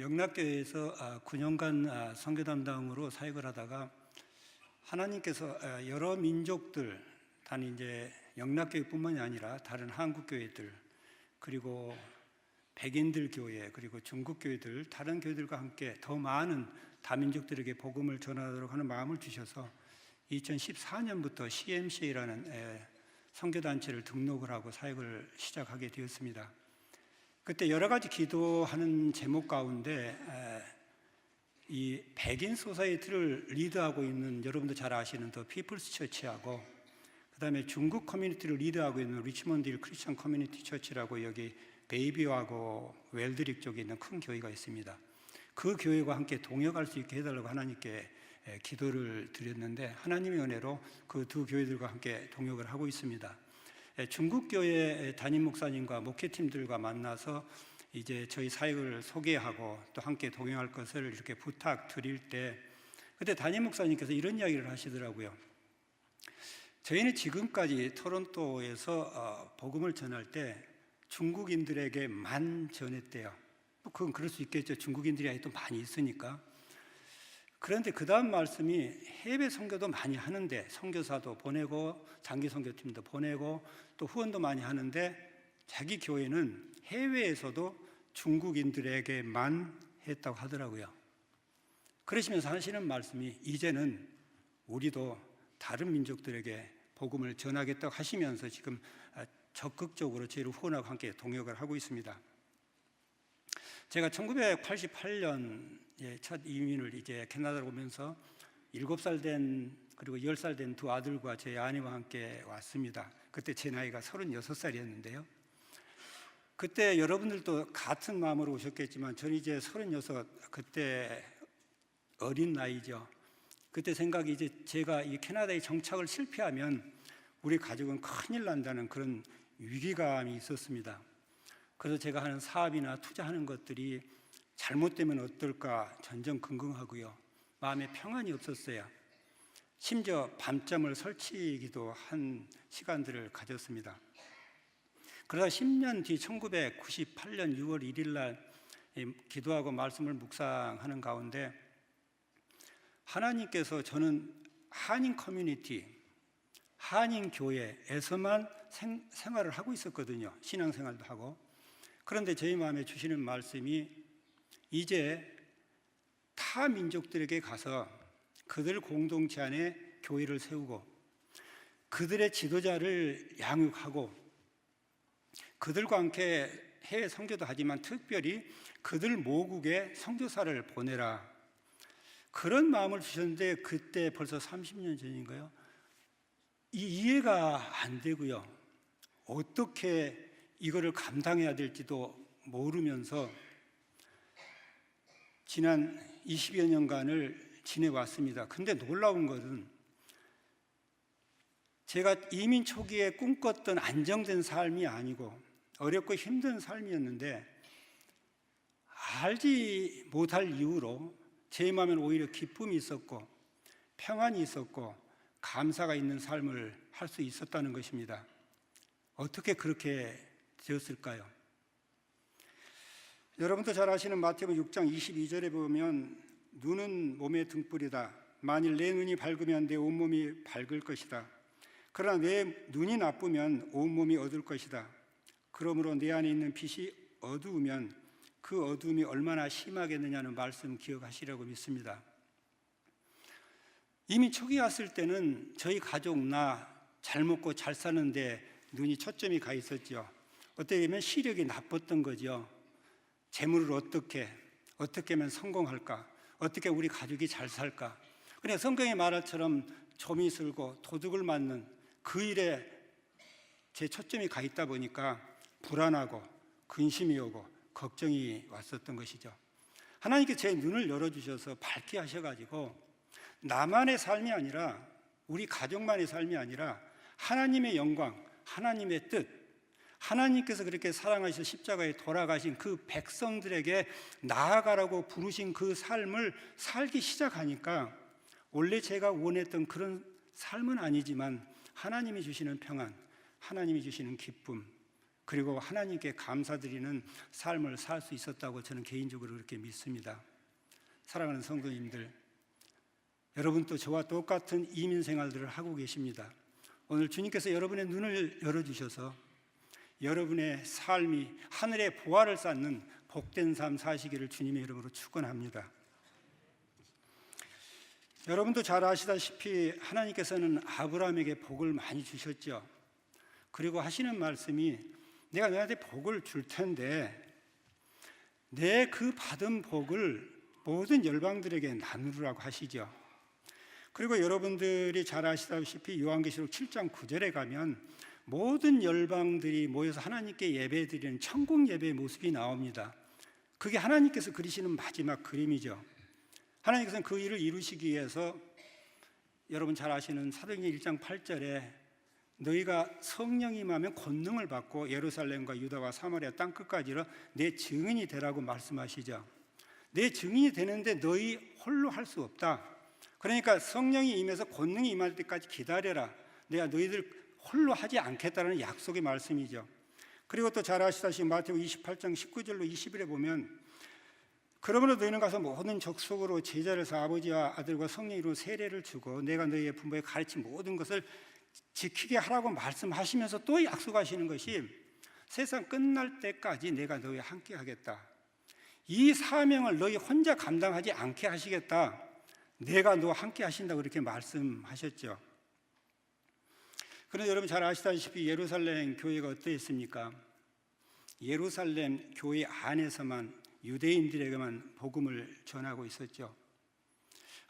영락교회에서 9년간 선교 담당으로 사역을 하다가 하나님께서 여러 민족들, 단 이제 영락교회뿐만이 아니라 다른 한국 교회들, 그리고 백인들 교회, 그리고 중국 교회들, 다른 교회들과 함께 더 많은 다민족들에게 복음을 전하도록 하는 마음을 주셔서 2014년부터 CMCA라는 선교단체를 등록을 하고 사역을 시작하게 되었습니다. 그때 여러 가지 기도하는 제목 가운데 이 백인 소사이티를 리드하고 있는, 여러분도 잘 아시는 더 피플스 처치하고, 그 다음에 중국 커뮤니티를 리드하고 있는 리치몬드 힐 크리스천 커뮤니티 처치라고 여기 베이비하고 웰드릭 쪽에 있는 큰 교회가 있습니다. 그 교회와 함께 동역할 수 있게 해달라고 하나님께 기도를 드렸는데, 하나님의 은혜로 그 두 교회들과 함께 동역을 하고 있습니다. 중국 교회 담임 목사님과 목회팀들과 만나서 이제 저희 사역을 소개하고 또 함께 동행할 것을 이렇게 부탁드릴 때, 그때 담임 목사님께서 이런 이야기를 하시더라고요. 저희는 지금까지 토론토에서 복음을 전할 때 중국인들에게만 전했대요. 그건 그럴 수 있겠죠. 중국인들이 또 많이 있으니까. 그런데 그 다음 말씀이 해외 선교도 많이 하는데, 선교사도 보내고 장기 선교팀도 보내고 또 후원도 많이 하는데, 자기 교회는 해외에서도 중국인들에게만 했다고 하더라고요. 그러시면서 하시는 말씀이, 이제는 우리도 다른 민족들에게 복음을 전하겠다고 하시면서 지금 적극적으로 저희를 후원하고 함께 동역을 하고 있습니다. 제가 1988년에 첫 이민을 이제 캐나다로 오면서 7살 된, 그리고 10살 된 두 아들과 제 아내와 함께 왔습니다. 그때 제 나이가 36살이었는데요. 그때 여러분들도 같은 마음으로 오셨겠지만, 저는 이제 36, 그때 어린 나이죠. 그때 생각이, 이제 제가 이 캐나다에 정착을 실패하면 우리 가족은 큰일 난다는 그런 위기감이 있었습니다. 그래서 제가 하는 사업이나 투자하는 것들이 잘못되면 어떨까 전전긍긍하고요. 마음에 평안이 없었어요. 심지어 밤잠을 설치기도 한 시간들을 가졌습니다. 그러다 10년 뒤 1998년 6월 1일 날 기도하고 말씀을 묵상하는 가운데, 하나님께서 저는 한인 커뮤니티, 한인 교회에서만 생활을 하고 있었거든요. 신앙생활도 하고. 그런데 저희 마음에 주시는 말씀이, 이제 타 민족들에게 가서 그들 공동체 안에 교회를 세우고 그들의 지도자를 양육하고 그들과 함께 해외 선교도 하지만 특별히 그들 모국에 선교사를 보내라, 그런 마음을 주셨는데, 그때 벌써 30년 전인가요? 이해가 안 되고요. 어떻게 이거를 감당해야 될지도 모르면서 지난 20여 년간을 지내왔습니다. 근데 놀라운 것은, 제가 이민 초기에 꿈꿨던 안정된 삶이 아니고 어렵고 힘든 삶이었는데, 알지 못할 이유로 제 마음에는 오히려 기쁨이 있었고 평안이 있었고 감사가 있는 삶을 할 수 있었다는 것입니다. 어떻게 그렇게 되었을까요? 여러분도 잘 아시는 마태복음 6장 22절에 보면, 눈은 몸의 등불이다. 만일 내 눈이 밝으면 내 온몸이 밝을 것이다. 그러나 내 눈이 나쁘면 온몸이 어두울 것이다. 그러므로 내 안에 있는 빛이 어두우면 그 어두움이 얼마나 심하겠느냐는 말씀 기억하시라고 믿습니다. 이미 초기 왔을 때는 저희 가족, 나 잘 먹고 잘 사는데 눈이 초점이 가 있었죠. 어떻게 보면 시력이 나빴던 거죠. 재물을 어떻게 하면 성공할까, 어떻게 우리 가족이 잘 살까. 그냥 성경의 말처럼 좀이 슬고 도둑을 맞는 그 일에 제 초점이 가 있다 보니까 불안하고 근심이 오고 걱정이 왔었던 것이죠. 하나님께 제 눈을 열어주셔서 밝게 하셔가지고, 나만의 삶이 아니라, 우리 가족만의 삶이 아니라 하나님의 영광, 하나님의 뜻, 하나님께서 그렇게 사랑하셔서 십자가에 돌아가신 그 백성들에게 나아가라고 부르신 그 삶을 살기 시작하니까, 원래 제가 원했던 그런 삶은 아니지만 하나님이 주시는 평안, 하나님이 주시는 기쁨, 그리고 하나님께 감사드리는 삶을 살 수 있었다고 저는 개인적으로 그렇게 믿습니다. 사랑하는 성도님들, 여러분도 저와 똑같은 이민 생활들을 하고 계십니다. 오늘 주님께서 여러분의 눈을 열어주셔서 여러분의 삶이 하늘의 보화를 쌓는 복된 삶 사시기를 주님의 이름으로 축원합니다. 여러분도 잘 아시다시피 하나님께서는 아브라함에게 복을 많이 주셨죠. 그리고 하시는 말씀이 내가 너한테 복을 줄 텐데 내 그 받은 복을 모든 열방들에게 나누라고 하시죠. 그리고 여러분들이 잘 아시다시피 요한계시록 7장 9절에 가면 모든 열방들이 모여서 하나님께 예배드리는 천국 예배의 모습이 나옵니다. 그게 하나님께서 그리시는 마지막 그림이죠. 하나님께서는 그 일을 이루시기 위해서 여러분 잘 아시는 사도행전 1장 8절에 너희가 성령이 임하면 권능을 받고 예루살렘과 유다와 사마리아 땅끝까지로 내 증인이 되라고 말씀하시죠. 내 증인이 되는데 너희 홀로 할 수 없다. 그러니까 성령이 임해서 권능이 임할 때까지 기다려라. 내가 너희들 홀로 하지 않겠다는 약속의 말씀이죠. 그리고 또 잘 아시다시피 마태복음 28장 19절로 20절에 보면 그러므로 너희는 가서 모든 족속으로 제자를 해서 아버지와 아들과 성령으로 세례를 주고 내가 너희의 분부에 가르친 모든 것을 지키게 하라고 말씀하시면서 또 약속하시는 것이 세상 끝날 때까지 내가 너희와 함께 하겠다. 이 사명을 너희 혼자 감당하지 않게 하시겠다. 내가 너와 함께 하신다고 그렇게 말씀하셨죠. 그런데 여러분 잘 아시다시피 예루살렘 교회가 어떠했습니까? 예루살렘 교회 안에서만 유대인들에게만 복음을 전하고 있었죠.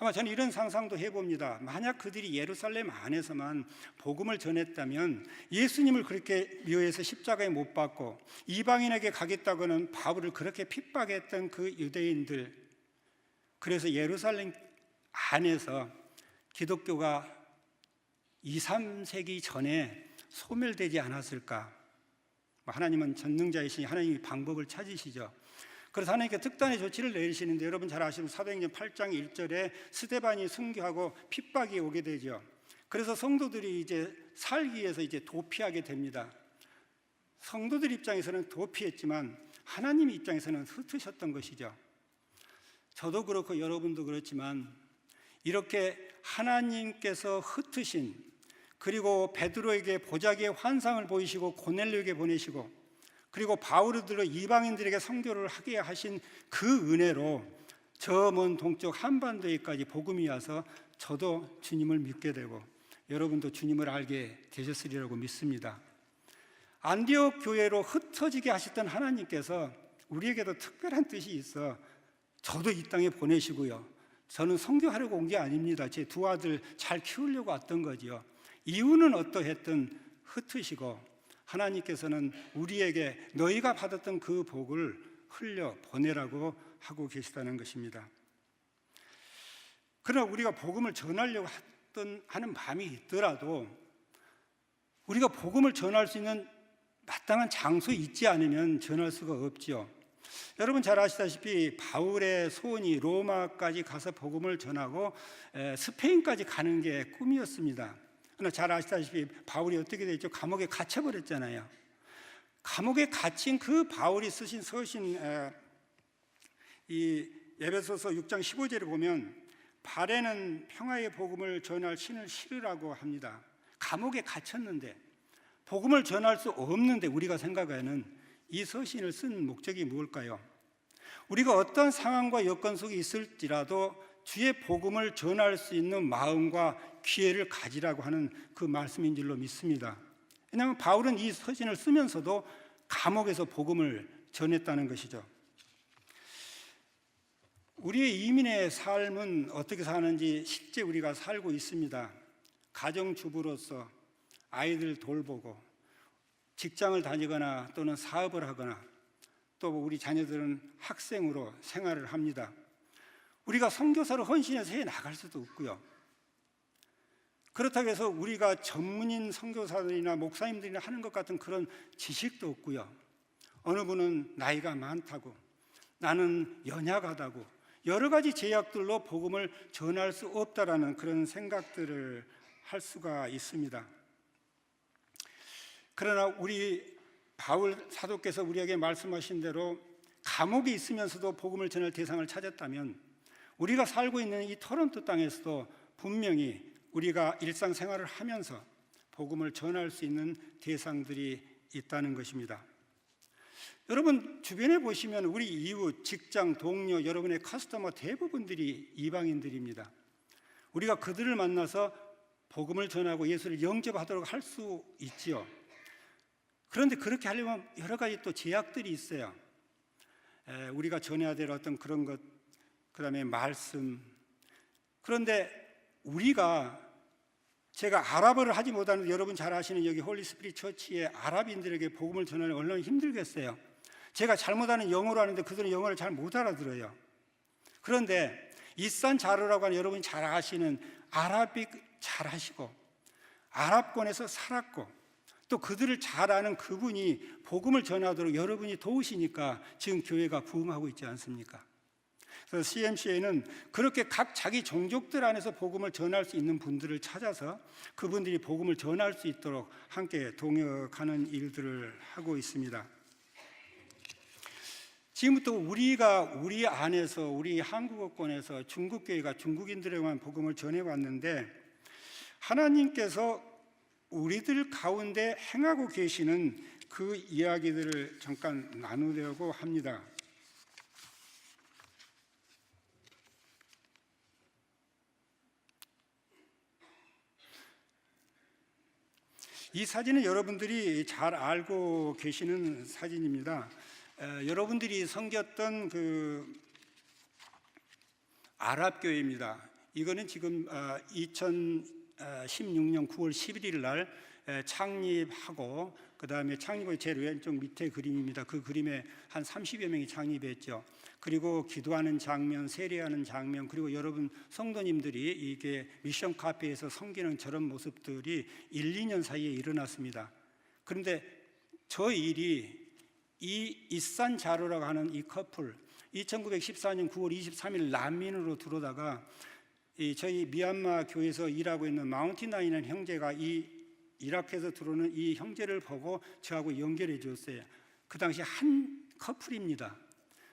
아마 저는 이런 상상도 해봅니다. 만약 그들이 예루살렘 안에서만 복음을 전했다면 예수님을 그렇게 묘에서 십자가에 못 박고 이방인에게 가겠다고는 바울을 그렇게 핍박했던 그 유대인들, 그래서 예루살렘 안에서 기독교가 2, 3세기 전에 소멸되지 않았을까? 하나님은 전능자이시니 하나님이 방법을 찾으시죠. 그래서 하나님께 특단의 조치를 내리시는데 여러분 잘 아시는 사도행전 8장 1절에 스데반이 순교하고 핍박이 오게 되죠. 그래서 성도들이 이제 살기 위해서 이제 도피하게 됩니다. 성도들 입장에서는 도피했지만 하나님 입장에서는 흩으셨던 것이죠. 저도 그렇고 여러분도 그렇지만 이렇게 하나님께서 흩으신, 그리고 베드로에게 보자기의 환상을 보이시고 고넬료에게 보내시고 그리고 바울을 들어 이방인들에게 선교를 하게 하신 그 은혜로 저 먼 동쪽 한반도에까지 복음이 와서 저도 주님을 믿게 되고 여러분도 주님을 알게 되셨으리라고 믿습니다. 안디옥 교회로 흩어지게 하셨던 하나님께서 우리에게도 특별한 뜻이 있어 저도 이 땅에 보내시고요. 저는 선교하려고 온 게 아닙니다. 제 두 아들 잘 키우려고 왔던 거지요. 이유는 어떠했든 흩으시고 하나님께서는 우리에게 너희가 받았던 그 복을 흘려 보내라고 하고 계시다는 것입니다. 그러나 우리가 복음을 전하려고 하는 마음이 있더라도 우리가 복음을 전할 수 있는 마땅한 장소에 있지 않으면 전할 수가 없지요. 여러분 잘 아시다시피 바울의 소원이 로마까지 가서 복음을 전하고 스페인까지 가는 게 꿈이었습니다. 그러나 잘 아시다시피 바울이 어떻게 됐죠? 감옥에 갇혀버렸잖아요. 감옥에 갇힌 그 바울이 쓰신 서신 이 에베소서 6장 15절에 보면 발에는 평화의 복음을 전할 신을 실으라고 합니다. 감옥에 갇혔는데 복음을 전할 수 없는데 우리가 생각하는 이 서신을 쓴 목적이 무엇일까요? 우리가 어떤 상황과 여건 속에 있을지라도 주의 복음을 전할 수 있는 마음과 기회를 가지라고 하는 그 말씀인 줄로 믿습니다. 왜냐하면 바울은 이 서신을 쓰면서도 감옥에서 복음을 전했다는 것이죠. 우리의 이민의 삶은 어떻게 사는지 실제 우리가 살고 있습니다. 가정주부로서 아이들 돌보고 직장을 다니거나 또는 사업을 하거나 또 우리 자녀들은 학생으로 생활을 합니다. 우리가 선교사로 헌신해서 해 나갈 수도 없고요. 그렇다고 해서 우리가 전문인 선교사들이나 목사님들이나 하는 것 같은 그런 지식도 없고요. 어느 분은 나이가 많다고, 나는 연약하다고 여러 가지 제약들로 복음을 전할 수 없다라는 그런 생각들을 할 수가 있습니다. 그러나 우리 바울 사도께서 우리에게 말씀하신 대로 감옥에 있으면서도 복음을 전할 대상을 찾았다면 우리가 살고 있는 이 토론토 땅에서도 분명히 우리가 일상생활을 하면서 복음을 전할 수 있는 대상들이 있다는 것입니다. 여러분 주변에 보시면 우리 이웃, 직장, 동료, 여러분의 커스터머 대부분들이 이방인들입니다. 우리가 그들을 만나서 복음을 전하고 예수를 영접하도록 할 수 있지요. 그런데 그렇게 하려면 여러 가지 또 제약들이 있어요. 우리가 전해야 될 어떤 그런 것, 그 다음에 말씀. 그런데 제가 아랍어를 하지 못하는 여러분 잘 아시는 여기 홀리스피릿 처치의 아랍인들에게 복음을 전하려면 얼마나 힘들겠어요. 제가 잘못하는 영어로 하는데 그들은 영어를 잘 못 알아들어요. 그런데 이산 자르라고 하는 여러분이 잘 아시는 아랍이 잘 하시고 아랍권에서 살았고 또 그들을 잘 아는 그분이 복음을 전하도록 여러분이 도우시니까 지금 교회가 부흥하고 있지 않습니까? 그래서 CMCA는 그렇게 각 자기 종족들 안에서 복음을 전할 수 있는 분들을 찾아서 그분들이 복음을 전할 수 있도록 함께 동역하는 일들을 하고 있습니다. 지금부터 우리 안에서 우리 한국어권에서 중국교회가 중국인들에게만 복음을 전해왔는데 하나님께서 우리들 가운데 행하고 계시는 그 이야기들을 잠깐 나누려고 합니다. 이 사진은 여러분들이 잘 알고 계시는 사진입니다. 여러분들이 섬겼던 그 아랍교회입니다. 이거는 지금 2016년 9월 11일 날 창립하고 그 다음에 창립의 제일 왼쪽 밑에 그림입니다. 그 그림에 한 30여 명이 창립했죠. 그리고 기도하는 장면, 세례하는 장면, 그리고 여러분 성도님들이 이게 미션 카페에서 섬기는 저런 모습들이 1, 2년 사이에 일어났습니다. 그런데 저 일이 이 이산 자로라고 하는 이 커플 1914년 9월 23일 난민으로 들어오다가 저희 미얀마 교회에서 일하고 있는 마운틴아이라는 형제가 이 이라크에서 들어오는 이 형제를 보고 저하고 연결해 줬어요. 그 당시 한 커플입니다.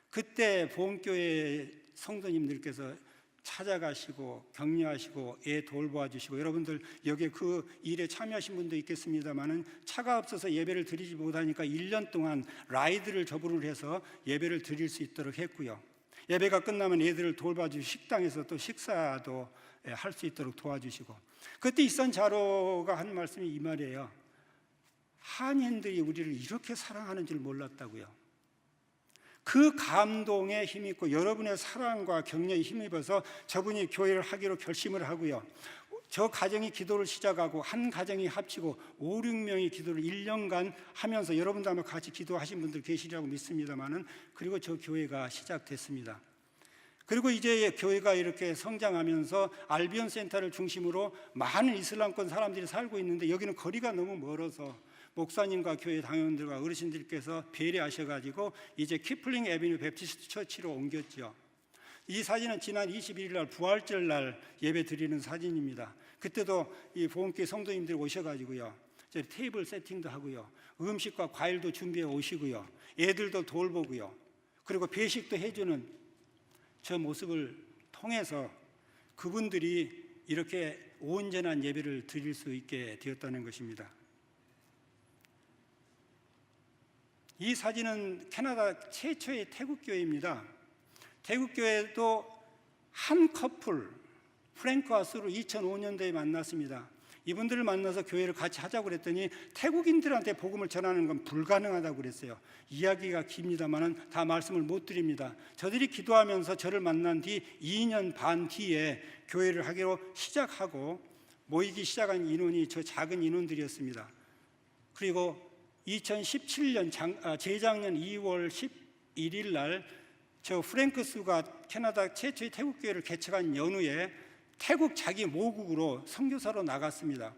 그때 보험교회 성도님들께서 찾아가시고 격려하시고 애 돌보아 주시고 여러분들 여기에 그 일에 참여하신 분도 있겠습니다마는 차가 없어서 예배를 드리지 못하니까 1년 동안 라이드를 접근을 해서 예배를 드릴 수 있도록 했고요. 예배가 끝나면 애들을 돌봐주시고 식당에서 또 식사도 할 수 있도록 도와주시고 그때 이산 자로가 한 말씀이 이 말이에요. 한인들이 우리를 이렇게 사랑하는 줄 몰랐다고요. 그 감동에 힘입고 여러분의 사랑과 격려에 힘입어서 저분이 교회를 하기로 결심을 하고요. 저 가정이 기도를 시작하고 한 가정이 합치고 5, 6명이 기도를 1년간 하면서 여러분도 아마 같이 기도하신 분들 계시리라고 믿습니다만은 그리고 저 교회가 시작됐습니다. 그리고 이제 교회가 이렇게 성장하면서 알비온 센터를 중심으로 많은 이슬람권 사람들이 살고 있는데 여기는 거리가 너무 멀어서 목사님과 교회 당원들과 어르신들께서 배려하셔가지고 이제 키플링 애비뉴 베프티스트 처치로 옮겼죠. 이 사진은 지난 21일 날 부활절 날 예배 드리는 사진입니다. 그때도 이 보험교회 성도님들이 오셔가지고요, 테이블 세팅도 하고요, 음식과 과일도 준비해 오시고요, 애들도 돌보고요, 그리고 배식도 해주는 저 모습을 통해서 그분들이 이렇게 온전한 예배를 드릴 수 있게 되었다는 것입니다. 이 사진은 캐나다 최초의 태국교회입니다. 태국교회도 한 커플 프랭크와 수루 2005년도에 만났습니다. 이분들을 만나서 교회를 같이 하자고 그랬더니 태국인들한테 복음을 전하는 건 불가능하다고 그랬어요. 이야기가 깁니다만은 다 말씀을 못 드립니다. 저들이 기도하면서 저를 만난 뒤 2년 반 뒤에 교회를 하기로 시작하고 모이기 시작한 인원이 저 작은 인원들이었습니다. 그리고 2017년 재작년 2월 11일 날 저 프랭크 수가 캐나다 최초의 태국교회를 개척한 연후에 태국 자기 모국으로 선교사로 나갔습니다.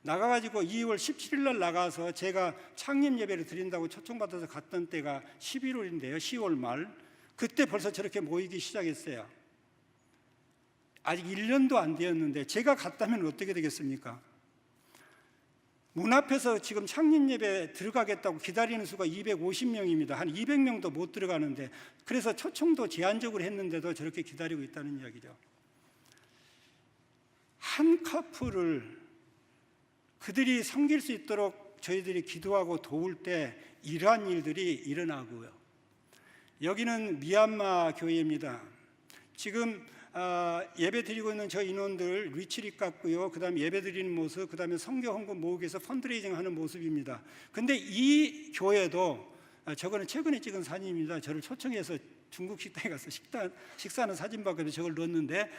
나가가지고 2월 17일 날 나가서 제가 창립 예배를 드린다고 초청받아서 갔던 때가 11월인데요. 10월 말. 그때 벌써 저렇게 모이기 시작했어요. 아직 1년도 안 되었는데 제가 갔다면 어떻게 되겠습니까? 문 앞에서 지금 창립 예배 들어가겠다고 기다리는 수가 250명입니다. 한 200명도 못 들어가는데, 그래서 초청도 제한적으로 했는데도 저렇게 기다리고 있다는 이야기죠. 한 커플을 그들이 섬길 수 있도록 저희들이 기도하고 도울 때 이러한 일들이 일어나고요. 여기는 미얀마 교회입니다. 지금 예배 드리고 있는 저 인원들 리트릿 같고요. 그 다음에 예배 드리는 모습, 그 다음에 선교 헌금 모으기 위해서 펀드레이징 하는 모습입니다. 근데 이 교회도, 저거는 최근에 찍은 사진입니다. 저를 초청해서 중국 식당에 가서 식사하는 사진 봤거든요. 저걸 넣었는데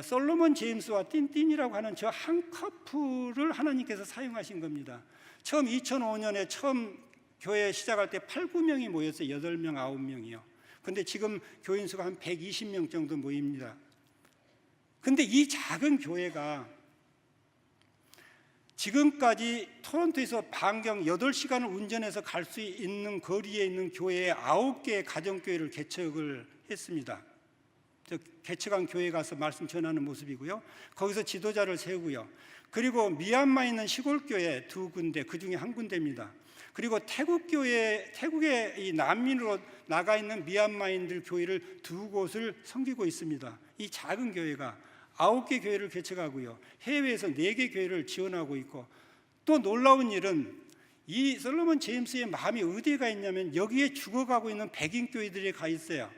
솔로몬 제임스와 띵띵이라고 하는 저 한 커플을 하나님께서 사용하신 겁니다. 처음 2005년에 처음 교회 시작할 때 8, 9명이 모였어요. 8명, 9명이요. 근데 지금 교인 수가 한 120명 정도 모입니다. 근데 이 작은 교회가 지금까지 토론토에서 반경 8시간을 운전해서 갈 수 있는 거리에 있는 교회에 9개의 가정교회를 개척을 했습니다. 개척한 교회에 가서 말씀 전하는 모습이고요. 거기서 지도자를 세우고요. 그리고 미얀마에 있는 시골교회 2군데, 그 중에 한 군데입니다. 그리고 태국의 이 난민으로 나가 있는 미얀마인들 교회를 2곳을 섬기고 있습니다. 이 작은 교회가 9개 교회를 개척하고요. 해외에서 4개 교회를 지원하고 있고, 또 놀라운 일은 이 솔로몬 제임스의 마음이 어디에 가 있냐면 여기에 죽어가고 있는 백인 교회들이 가 있어요.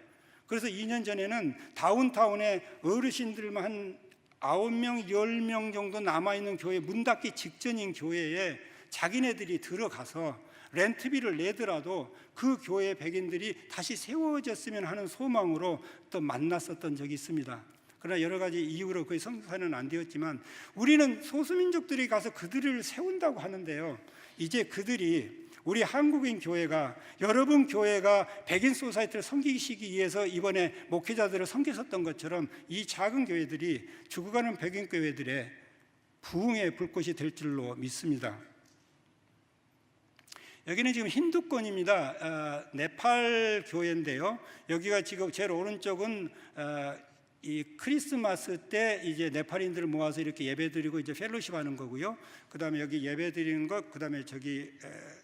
그래서 2년 전에는 다운타운에 어르신들만 한 9명, 10명 정도 남아있는 교회, 문 닫기 직전인 교회에 자기네들이 들어가서 렌트비를 내더라도 그 교회 백인들이 다시 세워졌으면 하는 소망으로 또 만났었던 적이 있습니다. 그러나 여러 가지 이유로 거의 성사는 안 되었지만, 우리는 소수민족들이 가서 그들을 세운다고 하는데요, 이제 그들이 우리 한국인 교회가, 여러분 교회가 백인 소사이티를 섬기시기 위해서 이번에 목회자들을 섬겼었던 것처럼 이 작은 교회들이 죽어가는 백인 교회들의 부흥의 불꽃이 될 줄로 믿습니다. 여기는 지금 힌두권입니다. 네팔 교회인데요. 여기가 지금 제일 오른쪽은 이 크리스마스 때 이제 네팔인들을 모아서 이렇게 예배드리고 이제 펠로십 하는 거고요. 그 다음에 여기 예배드리는 것, 그 다음에 저기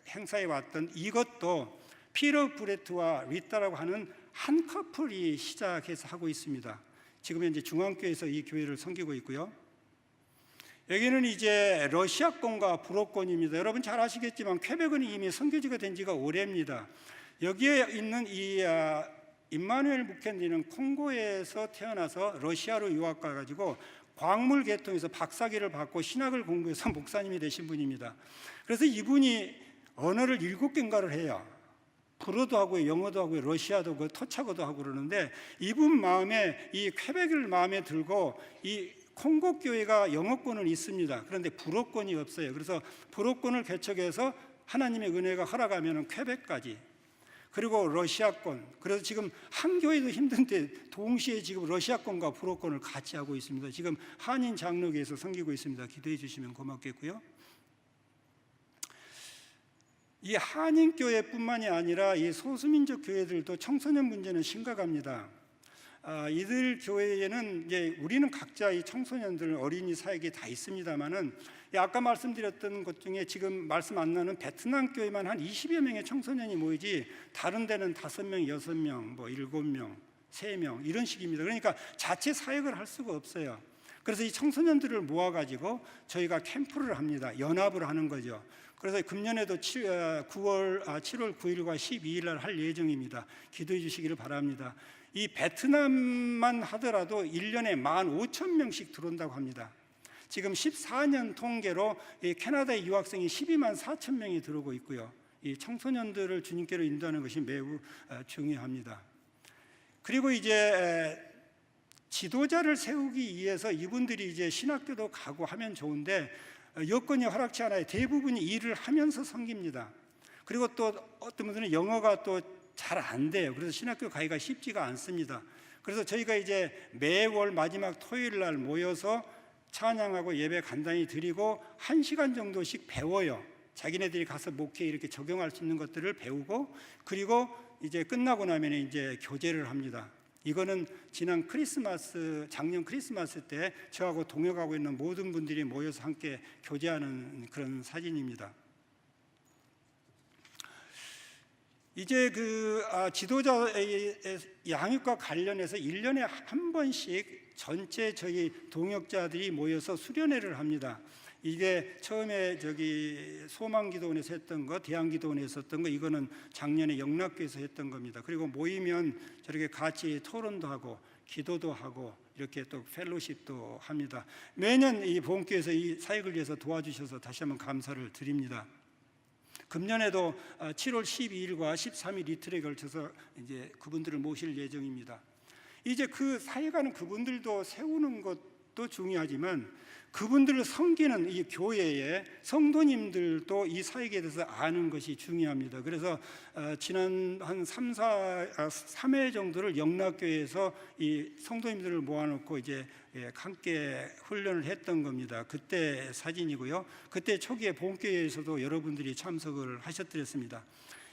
행사에 왔던 이것도 피터 브레트와 리타라고 하는 한 커플이 시작해서 하고 있습니다. 지금 현재 중앙교회에서 이 교회를 섬기고 있고요. 여기는 이제 러시아권과 불어권입니다. 여러분 잘 아시겠지만 퀘벡은 이미 선교지가 된 지가 오래입니다. 여기에 있는 이 임마누엘 무켄디는 콩고에서 태어나서 러시아로 유학 가가지고 광물 계통에서 박사기를 받고 신학을 공부해서 목사님이 되신 분입니다. 그래서 이분이 언어를 7개인가를 해요. 불어도 하고요, 영어도 하고요, 러시아도 하고 토착어도 하고 그러는데, 이분 마음에 이 퀘벡을 마음에 들고 이 콩고 교회가 영어권은 있습니다. 그런데 불어권이 없어요. 그래서 불어권을 개척해서 하나님의 은혜가 허락하면 퀘벡까지, 그리고 러시아권, 그래서 지금 한 교회도 힘든데 동시에 지금 러시아권과 불어권을 같이 하고 있습니다. 지금 한인 장로교에서 섬기고 있습니다. 기도해 주시면 고맙겠고요. 이 한인 교회뿐만이 아니라 이 소수민족 교회들도 청소년 문제는 심각합니다. 이들 교회에는 이제 우리는 각자 이 청소년들, 어린이 사역이 다 있습니다만은, 아까 말씀드렸던 것 중에 지금 말씀 안 나는 베트남 교회만 한 20여 명의 청소년이 모이지, 다른 데는 5명, 6명, 뭐 7명, 3명 이런 식입니다. 그러니까 자체 사역을 할 수가 없어요. 그래서 이 청소년들을 모아가지고 저희가 캠프를 합니다. 연합을 하는 거죠. 그래서 금년에도 7월 9일과 12일 날 할 예정입니다. 기도해 주시기를 바랍니다. 이 베트남만 하더라도 1년에 15,000명씩 들어온다고 합니다. 지금 14년 통계로 이 캐나다의 유학생이 12만 4천 명이 들어오고 있고요. 이 청소년들을 주님께로 인도하는 것이 매우 중요합니다. 그리고 이제 지도자를 세우기 위해서 이분들이 이제 신학교도 가고 하면 좋은데, 여건이 허락치 않아요. 대부분이 일을 하면서 섬깁니다. 그리고 또 어떤 분들은 영어가 또 잘 안 돼요. 그래서 신학교 가기가 쉽지가 않습니다. 그래서 저희가 이제 매월 마지막 토요일 날 모여서 찬양하고 예배 간단히 드리고 1시간 정도씩 배워요. 자기네들이 가서 목회에 이렇게 적용할 수 있는 것들을 배우고, 그리고 이제 끝나고 나면 이제 교제를 합니다. 이거는 작년 크리스마스 때 저하고 동역하고 있는 모든 분들이 모여서 함께 교제하는 그런 사진입니다. 이제 지도자의 양육과 관련해서 1년에 한 번씩 전체 저희 동역자들이 모여서 수련회를 합니다. 이게 처음에 소망기도원에서 했던 거, 대한기도원에서 했던 거, 이거는 작년에 영락교에서 했던 겁니다. 그리고 모이면 저렇게 같이 토론도 하고 기도도 하고 이렇게 또 펠로십도 합니다. 매년 이 보험교회에서 이 사역을 위해서 도와주셔서 다시 한번 감사를 드립니다. 금년에도 7월 12일과 13일 이틀에 걸쳐서 이제 그분들을 모실 예정입니다. 이제 그 사역하는 그분들도 세우는 것도 중요하지만 그분들을 섬기는 이 교회의 성도님들도 이 사역에 대해서 아는 것이 중요합니다. 그래서 지난 한 3회 정도를 영락교회에서 이 성도님들을 모아놓고 이제 함께 훈련을 했던 겁니다. 그때 사진이고요. 그때 초기에 본교회에서도 여러분들이 참석을 하셨더랬습니다.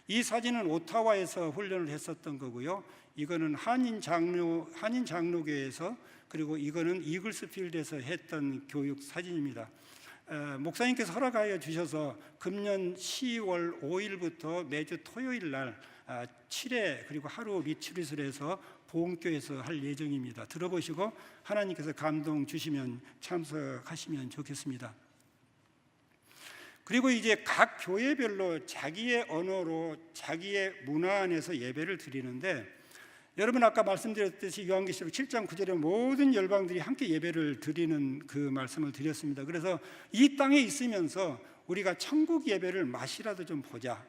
이 사진은 오타와에서 훈련을 했었던 거고요. 이거는 한인장로교회에서, 그리고 이거는 이글스필드에서 했던 교육 사진입니다. 목사님께서 허락하여 주셔서 금년 10월 5일부터 매주 토요일 날 7회 그리고 하루 리트릿을 해서 보험교회에서 할 예정입니다. 들어보시고 하나님께서 감동 주시면 참석하시면 좋겠습니다. 그리고 이제 각 교회별로 자기의 언어로 자기의 문화 안에서 예배를 드리는데, 여러분 아까 말씀드렸듯이 요한계시록 7장 9절에 모든 열방들이 함께 예배를 드리는 그 말씀을 드렸습니다. 그래서 이 땅에 있으면서 우리가 천국 예배를 맛이라도 좀 보자.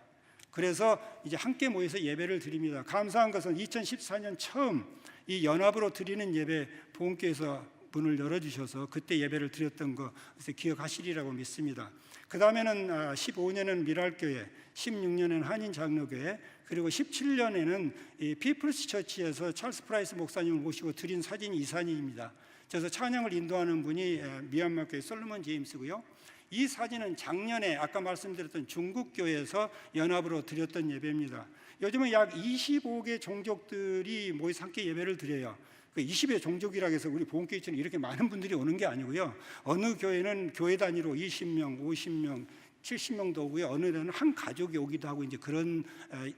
그래서 이제 함께 모여서 예배를 드립니다. 감사한 것은 2014년 처음 이 연합으로 드리는 예배 보험교회에서 문을 열어주셔서 그때 예배를 드렸던 거 기억하시리라고 믿습니다. 그 다음에는 15년은 미랄교회, 16년은 한인장로교회, 그리고 17년에는 이 피플스 처치에서 찰스 프라이스 목사님을 모시고 드린 사진이 이 사진입니다. 그래서 찬양을 인도하는 분이 미얀마 교회 솔로몬 제임스고요. 이 사진은 작년에 아까 말씀드렸던 중국교회에서 연합으로 드렸던 예배입니다. 요즘은 약 25개 종족들이 모여서 함께 예배를 드려요. 20의 종족이라고 해서 우리 보험교회처럼 이렇게 많은 분들이 오는 게 아니고요. 어느 교회는 교회 단위로 20명, 50명, 70명도 오고요. 어느 데는 한 가족이 오기도 하고 이제 그런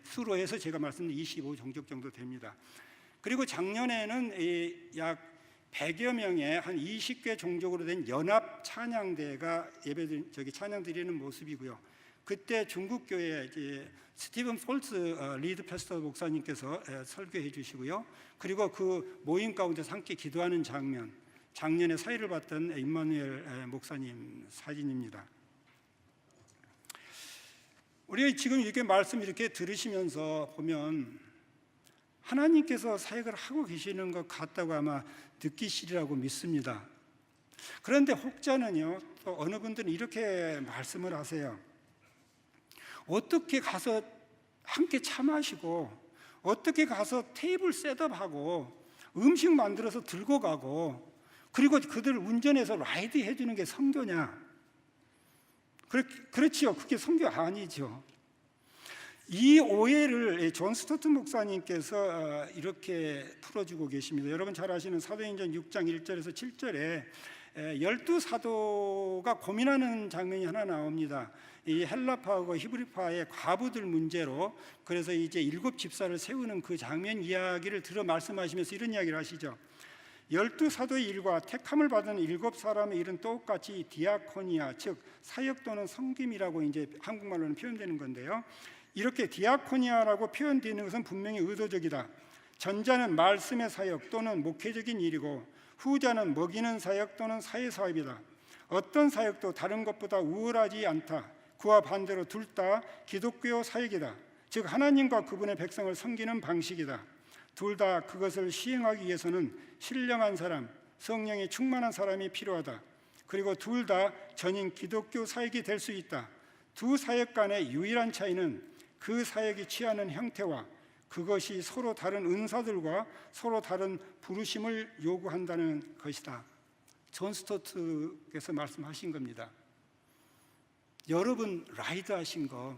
수로 해서 제가 말씀드린 25종족 정도 됩니다. 그리고 작년에는 약 100여 명의 한 20개 종족으로 된 연합 찬양대가 찬양 드리는 모습이고요. 그때 중국교회 스티븐 폴츠 리드 패스터 목사님께서 설교해 주시고요. 그리고 그 모임 가운데서 함께 기도하는 장면, 작년에 사회를 봤던 임마누엘 목사님 사진입니다. 우리가 지금 이렇게 말씀 이렇게 들으시면서 보면 하나님께서 사역을 하고 계시는 것 같다고 아마 느끼시리라고 믿습니다. 그런데 혹자는요, 또 어느 분들은 이렇게 말씀을 하세요. 어떻게 가서 함께 차 마시고, 어떻게 가서 테이블 셋업하고 음식 만들어서 들고 가고, 그리고 그들 운전해서 라이드 해주는 게 선교냐? 그렇지요. 그게 선교 아니죠. 이 오해를 존 스토튼 목사님께서 이렇게 풀어주고 계십니다. 여러분 잘 아시는 사도행전 6장 1절에서 7절에 12사도가 고민하는 장면이 하나 나옵니다. 이 헬라파하고 히브리파의 과부들 문제로, 그래서 이제 7집사를 세우는 그 장면 이야기를 들어 말씀하시면서 이런 이야기를 하시죠. 12사도의 일과 택함을 받은 7사람의 일은 똑같이 디아코니아, 즉 사역 또는 섬김이라고 이제 한국말로는 표현되는 건데요. 이렇게 디아코니아라고 표현되는 것은 분명히 의도적이다. 전자는 말씀의 사역 또는 목회적인 일이고, 후자는 먹이는 사역 또는 사회사업이다. 어떤 사역도 다른 것보다 우월하지 않다. 그와 반대로 둘 다 기독교 사역이다. 즉 하나님과 그분의 백성을 섬기는 방식이다. 둘 다 그것을 시행하기 위해서는 신령한 사람, 성령이 충만한 사람이 필요하다. 그리고 둘 다 전인 기독교 사역이 될 수 있다. 두 사역 간의 유일한 차이는 그 사역이 취하는 형태와 그것이 서로 다른 은사들과 서로 다른 부르심을 요구한다는 것이다. 존 스토트께서 말씀하신 겁니다. 여러분 라이드 하신 거,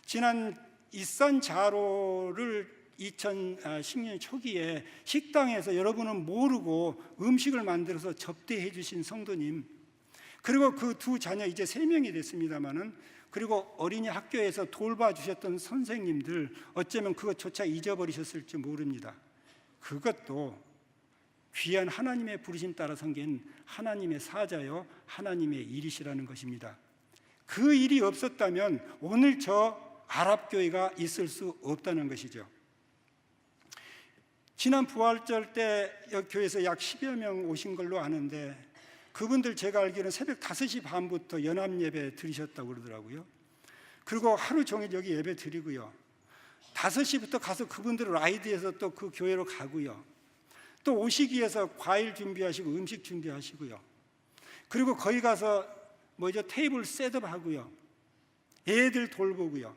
지난 이산 자로를 2010년 초기에 식당에서 여러분은 모르고 음식을 만들어서 접대해 주신 성도님, 그리고 그 두 자녀 이제 3명이 됐습니다마는, 그리고 어린이 학교에서 돌봐주셨던 선생님들, 어쩌면 그것조차 잊어버리셨을지 모릅니다. 그것도 귀한 하나님의 부르심 따라 섬긴 하나님의 사자요 하나님의 일이시라는 것입니다. 그 일이 없었다면 오늘 저 아랍교회가 있을 수 없다는 것이죠. 지난 부활절 때 교회에서 약 10여 명 오신 걸로 아는데, 그분들 제가 알기로는 새벽 5시 반부터 연합예배 드리셨다고 그러더라고요. 그리고 하루 종일 여기 예배 드리고요, 5시부터 가서 그분들 라이드해서 또 그 교회로 가고요, 또 오시기 위해서 과일 준비하시고 음식 준비하시고요, 그리고 거기 가서 테이블 셋업하고요, 애들 돌보고요,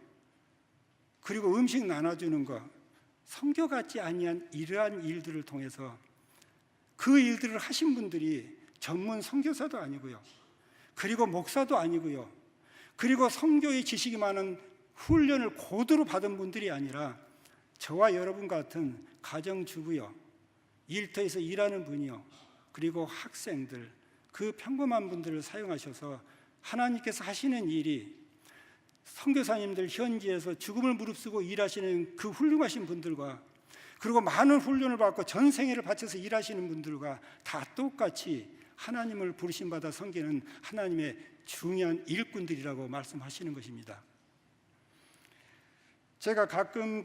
그리고 음식 나눠주는 거, 성교 같지 아니한 이러한 일들을 통해서 그 일들을 하신 분들이 전문 선교사도 아니고요, 그리고 목사도 아니고요, 그리고 선교의 지식이 많은 훈련을 고도로 받은 분들이 아니라 저와 여러분 같은 가정주부요, 일터에서 일하는 분이요, 그리고 학생들, 그 평범한 분들을 사용하셔서 하나님께서 하시는 일이 선교사님들 현지에서 죽음을 무릅쓰고 일하시는 그 훌륭하신 분들과, 그리고 많은 훈련을 받고 전 생애를 바쳐서 일하시는 분들과 다 똑같이 하나님을 부르심받아 섬기는 하나님의 중요한 일꾼들이라고 말씀하시는 것입니다. 제가 가끔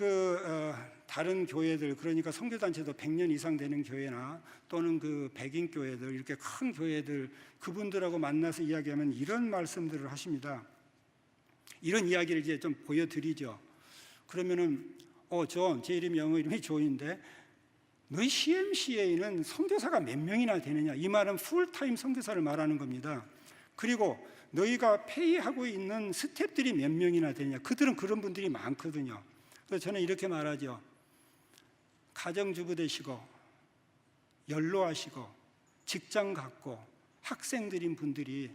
다른 교회들, 그러니까 선교단체도 100년 이상 되는 교회나 또는 그 백인 교회들, 이렇게 큰 교회들, 그분들하고 만나서 이야기하면 이런 말씀들을 하십니다. 이런 이야기를 이제 좀 보여드리죠. 그러면은 존, 제 영어 이름이 존인데 너희 CMCA는 선교사가 몇 명이나 되느냐? 이 말은 풀타임 선교사를 말하는 겁니다. 그리고 너희가 페이하고 있는 스태프들이 몇 명이나 되느냐? 그들은 그런 분들이 많거든요. 그래서 저는 이렇게 말하죠. 가정주부 되시고 연로하시고 직장 갖고 학생들인 분들이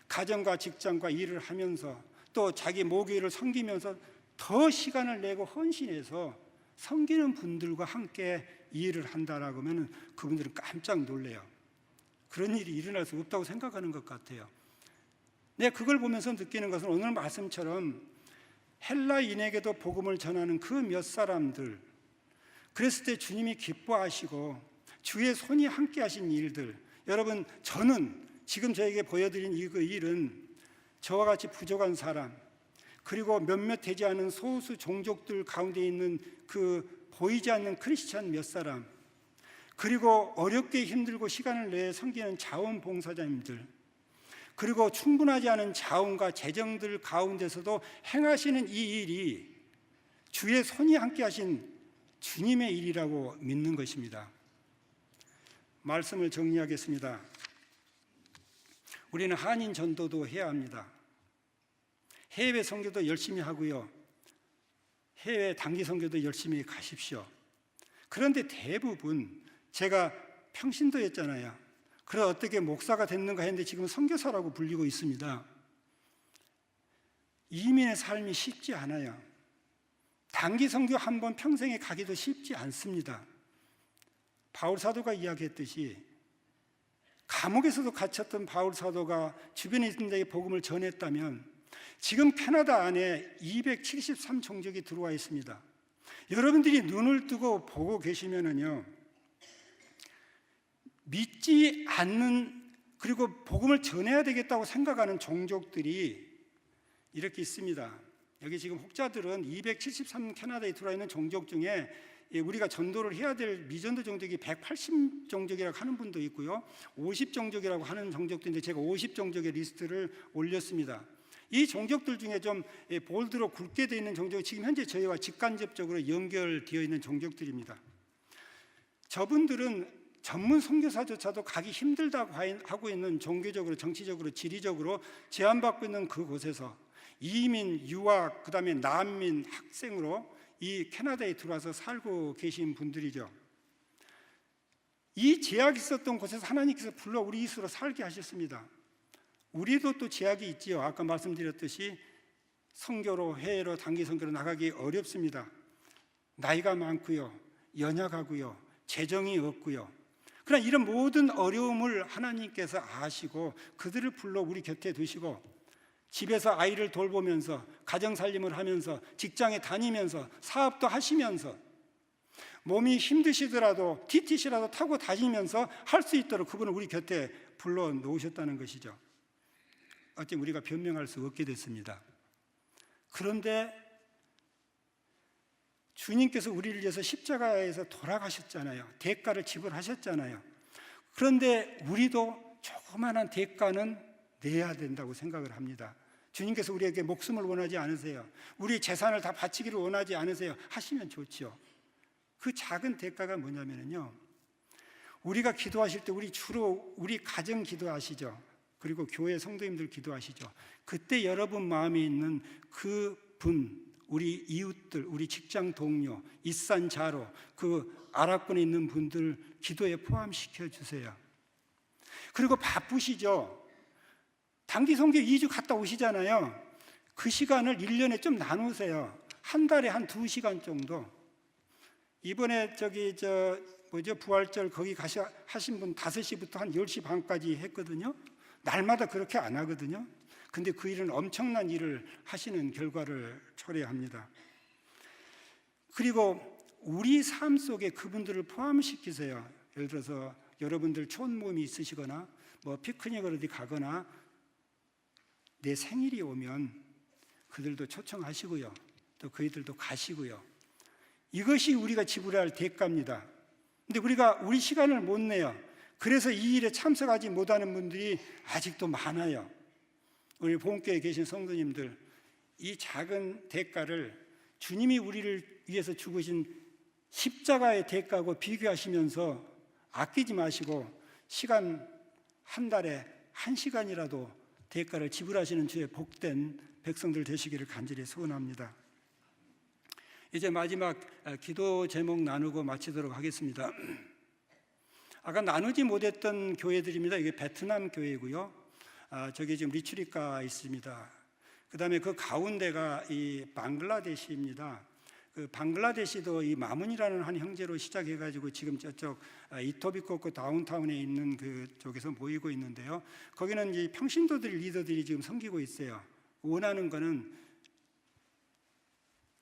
가정과 직장과 일을 하면서 또 자기 모교회를 섬기면서 더 시간을 내고 헌신해서 섬기는 분들과 함께 일을 한다라고 하면 그분들은 깜짝 놀래요. 그런 일이 일어날 수 없다고 생각하는 것 같아요. 내가 그걸 보면서 느끼는 것은 오늘 말씀처럼 헬라인에게도 복음을 전하는 그 몇 사람들, 그랬을 때 주님이 기뻐하시고 주의 손이 함께 하신 일들, 여러분, 저는 지금 저에게 보여드린 이 일은 저와 같이 부족한 사람, 그리고 몇몇 되지 않은 소수 종족들 가운데 있는 그 보이지 않는 크리스찬 몇 사람, 그리고 어렵게 힘들고 시간을 내어 섬기는 자원봉사자님들, 그리고 충분하지 않은 자원과 재정들 가운데서도 행하시는 이 일이 주의 손이 함께 하신 주님의 일이라고 믿는 것입니다. 말씀을 정리하겠습니다. 우리는 한인 전도도 해야 합니다. 해외 선교도 열심히 하고요, 해외 단기 선교도 열심히 가십시오. 그런데 대부분, 제가 평신도였잖아요. 그래서 어떻게 목사가 됐는가 했는데 지금 선교사라고 불리고 있습니다. 이민의 삶이 쉽지 않아요. 단기 선교 한 번 평생에 가기도 쉽지 않습니다. 바울 사도가 이야기했듯이 감옥에서도 갇혔던 바울 사도가 주변에 있는 데에 복음을 전했다면 지금 캐나다 안에 273종족이 들어와 있습니다. 여러분들이 눈을 뜨고 보고 계시면은요, 믿지 않는, 그리고 복음을 전해야 되겠다고 생각하는 종족들이 이렇게 있습니다. 여기 지금 혹자들은 273 캐나다에 들어와 있는 종족 중에 우리가 전도를 해야 될 미전도 종족이 180종족이라고 하는 분도 있고요, 50종족이라고 하는 종족도 있는데 제가 50종족의 리스트를 올렸습니다. 이 종족들 중에 좀 볼드로 굵게 되어 있는 종족이 지금 현재 저희와 직간접적으로 연결되어 있는 종족들입니다. 저분들은 전문 선교사조차도 가기 힘들다고 하고 있는, 종교적으로, 정치적으로, 지리적으로 제한받고 있는 그곳에서 이민, 유학, 그 다음에 난민, 학생으로 이 캐나다에 들어와서 살고 계신 분들이죠. 이 제약이 있었던 곳에서 하나님께서 불러 우리 이스로 살게 하셨습니다. 우리도 또 제약이 있지요. 아까 말씀드렸듯이 선교로, 해외로, 단기 선교로 나가기 어렵습니다. 나이가 많고요, 연약하고요, 재정이 없고요. 그러나 이런 모든 어려움을 하나님께서 아시고 그들을 불러 우리 곁에 두시고 집에서 아이를 돌보면서 가정 살림을 하면서 직장에 다니면서 사업도 하시면서 몸이 힘드시더라도 TTC라도 타고 다니면서 할 수 있도록 그분을 우리 곁에 불러 놓으셨다는 것이죠. 어찌 우리가 변명할 수 없게 됐습니다. 그런데 주님께서 우리를 위해서 십자가에서 돌아가셨잖아요. 대가를 지불하셨잖아요. 그런데 우리도 조그마한 대가는 내야 된다고 생각을 합니다. 주님께서 우리에게 목숨을 원하지 않으세요. 우리 재산을 다 바치기를 원하지 않으세요. 하시면 좋죠. 그 작은 대가가 뭐냐면요, 우리가 기도하실 때 우리 주로 우리 가정 기도하시죠. 그리고 교회 성도님들 기도하시죠. 그때 여러분 마음에 있는 그 분, 우리 이웃들, 우리 직장 동료, 이산 자로, 그 아랍권에 있는 분들 기도에 포함시켜 주세요. 그리고 바쁘시죠. 단기 선교 2주 갔다 오시잖아요. 그 시간을 1년에 좀 나누세요. 한 달에 한 2시간 정도. 이번에 부활절 거기 하신 분 5시부터 한 10시 반까지 했거든요. 날마다 그렇게 안 하거든요. 근데 그 일은 엄청난 일을 하시는 결과를 초래합니다. 그리고 우리 삶 속에 그분들을 포함시키세요. 예를 들어서 여러분들 촌모임이 있으시거나 뭐 피크닉을 어디 가거나 내 생일이 오면 그들도 초청하시고요. 또 그이들도 가시고요. 이것이 우리가 지불해야 할 대가입니다. 근데 우리가 우리 시간을 못 내요. 그래서 이 일에 참석하지 못하는 분들이 아직도 많아요. 우리 본교에 계신 성도님들, 이 작은 대가를 주님이 우리를 위해서 죽으신 십자가의 대가하고 비교하시면서 아끼지 마시고 시간 한 달에 1시간이라도 대가를 지불하시는 주의 복된 백성들 되시기를 간절히 소원합니다. 이제 마지막 기도 제목 나누고 마치도록 하겠습니다. 아까 나누지 못했던 교회들입니다. 이게 베트남 교회고요. 저기 지금 리추리카 있습니다. 그 다음에 그 가운데가 이 방글라데시입니다. 그 방글라데시도 이 마문이라는 한 형제로 시작해가지고 지금 저쪽 이토비코코 다운타운에 있는 그 쪽에서 모이고 있는데요. 거기는 이 평신도들 리더들이 지금 섬기고 있어요. 원하는 거는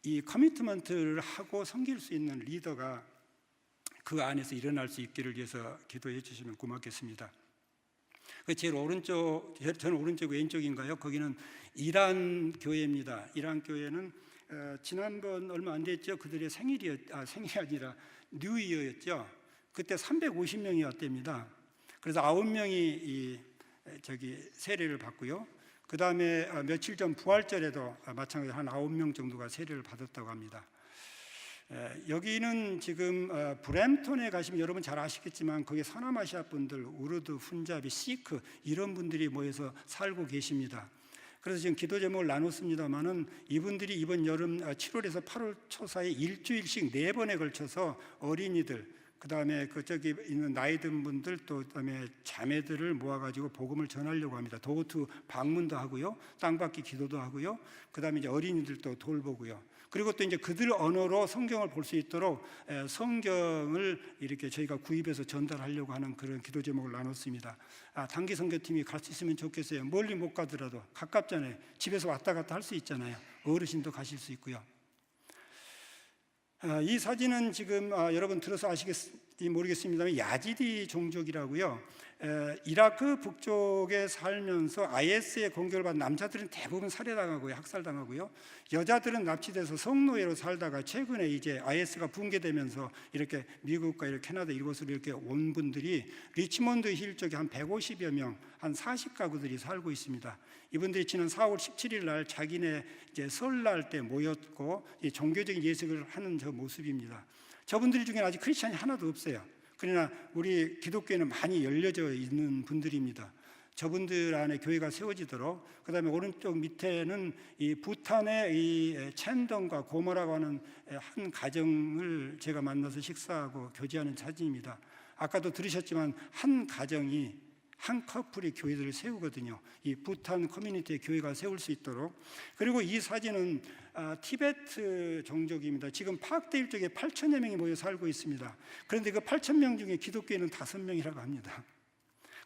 이 커미트먼트를 하고 섬길 수 있는 리더가 그 안에서 일어날 수 있기를 위해서 기도해 주시면 고맙겠습니다. 제일 오른쪽, 저는 오른쪽 왼쪽인가요? 거기는 이란 교회입니다. 이란 교회는 지난번 얼마 안 됐죠. 그들의 생일이 아니라 뉴이어였죠. 그때 350명이 왔답니다. 그래서 9명이 세례를 받고요. 그 다음에 며칠 전 부활절에도 마찬가지로 한 9명 정도가 세례를 받았다고 합니다. 여기는 지금 브램톤에 가시면 여러분 잘 아시겠지만 거기 서남아시아 분들, 우르드, 훈자비, 시크 이런 분들이 모여서 살고 계십니다. 그래서 지금 기도 제목을 나눴습니다만은 이분들이 이번 여름 7월에서 8월 초 사이 일주일씩 4번에 걸쳐서 어린이들, 그 다음에 그쪽에 있는 나이 든 분들, 또 그다음에 자매들을 모아가지고 복음을 전하려고 합니다. 도어투 방문도 하고요, 땅받기 기도도 하고요, 그 다음에 이제 어린이들도 돌보고요. 그리고 또 이제 그들 언어로 성경을 볼 수 있도록 성경을 이렇게 저희가 구입해서 전달하려고 하는 그런 기도 제목을 나눴습니다. 단기 선교팀이 갈 수 있으면 좋겠어요. 멀리 못 가더라도 가깝잖아요. 집에서 왔다 갔다 할 수 있잖아요. 어르신도 가실 수 있고요. 이 사진은 지금 여러분 들어서 아시겠지 모르겠습니다만 야지디 종족이라고요. 이라크 북쪽에 살면서 IS의 공격을 받은 남자들은 대부분 살해당하고요, 학살당하고요. 여자들은 납치돼서 성노예로 살다가 최근에 이제 IS가 붕괴되면서 이렇게 미국과 이렇게 캐나다 이곳으로 이렇게 온 분들이 리치몬드 힐 쪽에 한 150여 명, 한 40가구들이 살고 있습니다. 이분들이 지난 4월 17일 날 자기네 이제 설날 때 모였고 종교적인 예식을 하는 저 모습입니다. 저분들 중에는 아직 크리스찬이 하나도 없어요. 그러나 우리 기독교에는 많이 열려져 있는 분들입니다. 저분들 안에 교회가 세워지도록, 그 다음에 오른쪽 밑에는 이 부탄의 이 챈덩과 고모라고 하는 한 가정을 제가 만나서 식사하고 교제하는 사진입니다. 아까도 들으셨지만 한 가정이 한 커플이 교회들을 세우거든요. 이 부탄 커뮤니티의 교회가 세울 수 있도록. 그리고 이 사진은 티베트 종족입니다. 지금 파악데일 쪽에 8천여 명이 모여 살고 있습니다. 그런데 그 8천 명 중에 기독교인은 5명이라고 합니다.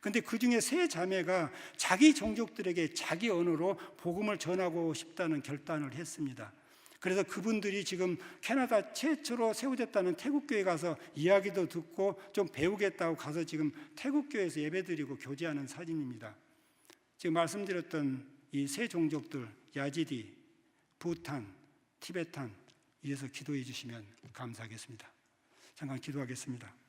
근데 그 중에 세 자매가 자기 종족들에게 자기 언어로 복음을 전하고 싶다는 결단을 했습니다. 그래서 그분들이 지금 캐나다 최초로 세워졌다는 태국교회 가서 이야기도 듣고 좀 배우겠다고 가서 지금 태국교회에서 예배드리고 교제하는 사진입니다. 지금 말씀드렸던 이 세 종족들, 야지디, 부탄, 티베탄, 이래서 기도해 주시면 감사하겠습니다. 잠깐 기도하겠습니다.